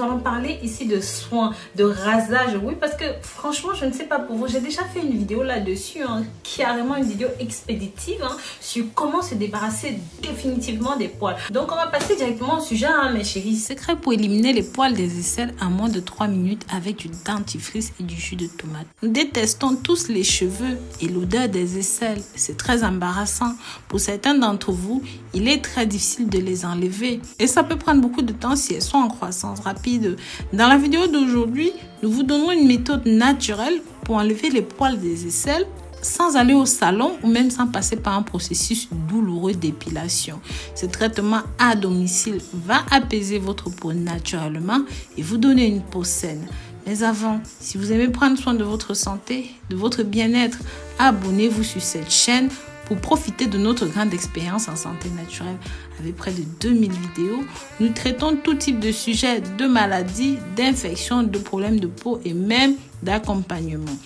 nous allons parler ici de soins, de rasage. Oui, parce que franchement, je ne sais pas pour vous, j'ai déjà fait une vidéo là-dessus, carrément une vidéo expéditive sur comment se débarrasser définitivement des poils. Donc, on va passer directement au sujet, mes chéris. Secret pour éliminer les poils des aisselles en moins de 3 minutes avec du dentifrice et du jus de tomate. Nous détestons tous les cheveux et l'odeur des aisselles. C'est très embarrassant. Pour certains d'entre vous, il est très difficile de les enlever et ça peut prendre beaucoup de temps si elles sont en croissance rapide. Dans la vidéo d'aujourd'hui, nous vous donnons une méthode naturelle pour enlever les poils des aisselles sans aller au salon ou même sans passer par un processus douloureux d'épilation. Ce traitement à domicile va apaiser votre peau naturellement et vous donner une peau saine. Mais avant, si vous aimez prendre soin de votre santé, de votre bien-être, abonnez-vous sur cette chaîne pour profiter de notre grande expérience en santé naturelle. Avec près de 2000 vidéos, nous traitons tout type de sujets, de maladies, d'infections, de problèmes de peau et même d'accompagnement.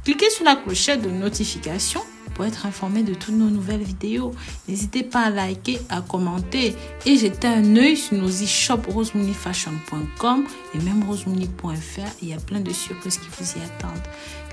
Cliquez sur la clochette de notification pour être informé de toutes nos nouvelles vidéos. N'hésitez pas à liker, à commenter et jeter un œil sur nos e-shops rosemooneyfashion.com et même rosemooney.fr. Il y a plein de surprises qui vous y attendent.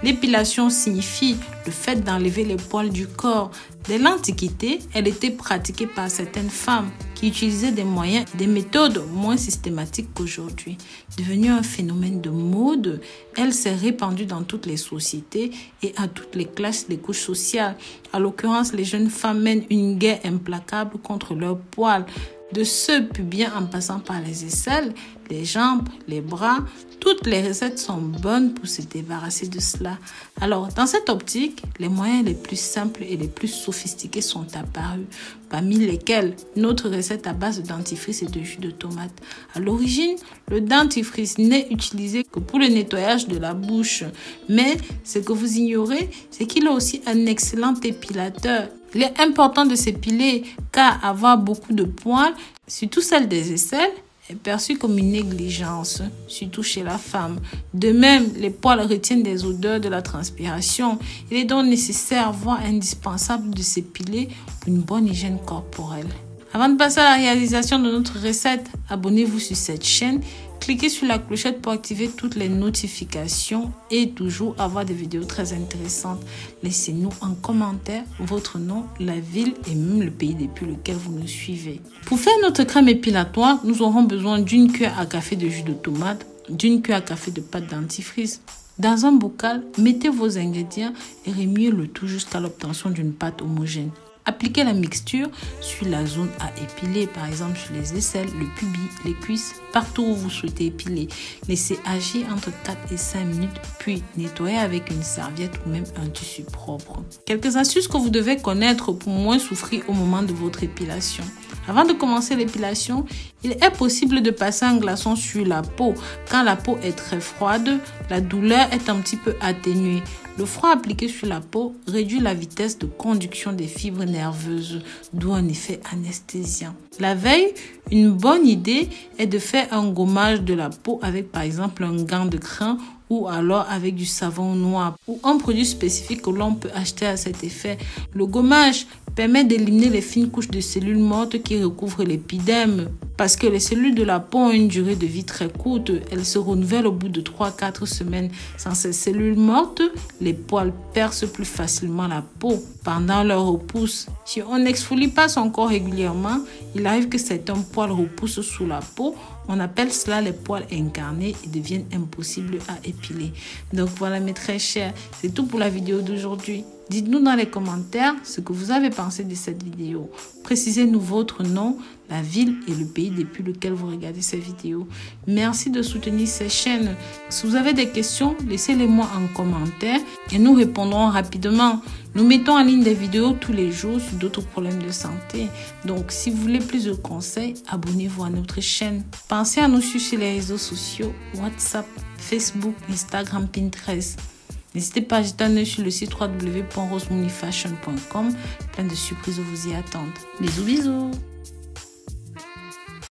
L'épilation signifie le fait d'enlever les poils du corps. Dès l'Antiquité, elle était pratiquée par certaines femmes qui utilisaient des moyens et des méthodes moins systématiques qu'aujourd'hui. Devenue un phénomène de mode, elle s'est répandue dans toutes les sociétés et à toutes les classes des couches sociales. À l'occurrence, les jeunes femmes mènent une guerre implacable contre leurs poils. De ceux pubiens en passant par les aisselles, les jambes, les bras, toutes les recettes sont bonnes pour se débarrasser de cela. Alors, dans cette optique, les moyens les plus simples et les plus sophistiqués sont apparus, parmi lesquels notre recette à base de dentifrice et de jus de tomate. À l'origine, le dentifrice n'est utilisé que pour le nettoyage de la bouche, mais ce que vous ignorez, c'est qu'il est aussi un excellent épilateur. Il est important de s'épiler car avoir beaucoup de poils, surtout celles des aisselles, est perçu comme une négligence, surtout chez la femme. De même, les poils retiennent des odeurs de la transpiration. Il est donc nécessaire, voire indispensable de s'épiler pour une bonne hygiène corporelle. Avant de passer à la réalisation de notre recette, abonnez-vous sur cette chaîne. Cliquez sur la clochette pour activer toutes les notifications et toujours avoir des vidéos très intéressantes. Laissez-nous en commentaire votre nom, la ville et même le pays depuis lequel vous nous suivez. Pour faire notre crème épilatoire, nous aurons besoin d'une cuillère à café de jus de tomate, d'une cuillère à café de pâte dentifrice. Dans un bocal, mettez vos ingrédients et remuez le tout jusqu'à l'obtention d'une pâte homogène. Appliquez la mixture sur la zone à épiler, par exemple sur les aisselles, le pubis, les cuisses, partout où vous souhaitez épiler. Laissez agir entre 4 et 5 minutes, puis nettoyez avec une serviette ou même un tissu propre. Quelques astuces que vous devez connaître pour moins souffrir au moment de votre épilation. Avant de commencer l'épilation, il est possible de passer un glaçon sur la peau. Quand la peau est très froide, la douleur est un petit peu atténuée. Le froid appliqué sur la peau réduit la vitesse de conduction des fibres nerveuses, d'où un effet anesthésiant. La veille, une bonne idée est de faire un gommage de la peau avec par exemple un gant de crin ou alors avec du savon noir ou un produit spécifique que l'on peut acheter à cet effet. Le gommage permet d'éliminer les fines couches de cellules mortes qui recouvrent l'épiderme. Parce que les cellules de la peau ont une durée de vie très courte, elles se renouvellent au bout de 3 à 4 semaines. Sans ces cellules mortes, les poils percent plus facilement la peau pendant leur repousse. Si on n'exfolie pas son corps régulièrement, il arrive que certains poils repoussent sous la peau. On appelle cela les poils incarnés et deviennent impossibles à épiler. Donc voilà mes très chers, c'est tout pour la vidéo d'aujourd'hui. Dites-nous dans les commentaires ce que vous avez pensé de cette vidéo. Précisez-nous votre nom, la ville et le pays depuis lequel vous regardez cette vidéo. Merci de soutenir cette chaîne. Si vous avez des questions, laissez-les-moi en commentaire et nous répondrons rapidement. Nous mettons en ligne des vidéos tous les jours sur d'autres problèmes de santé. Donc, si vous voulez plus de conseils, abonnez-vous à notre chaîne. Pensez à nous suivre sur les réseaux sociaux, WhatsApp, Facebook, Instagram, Pinterest. N'hésitez pas à jeter un œil sur le site www.rosemooneyfashion.com. Plein de surprises vous y attendent. Bisous, bisous!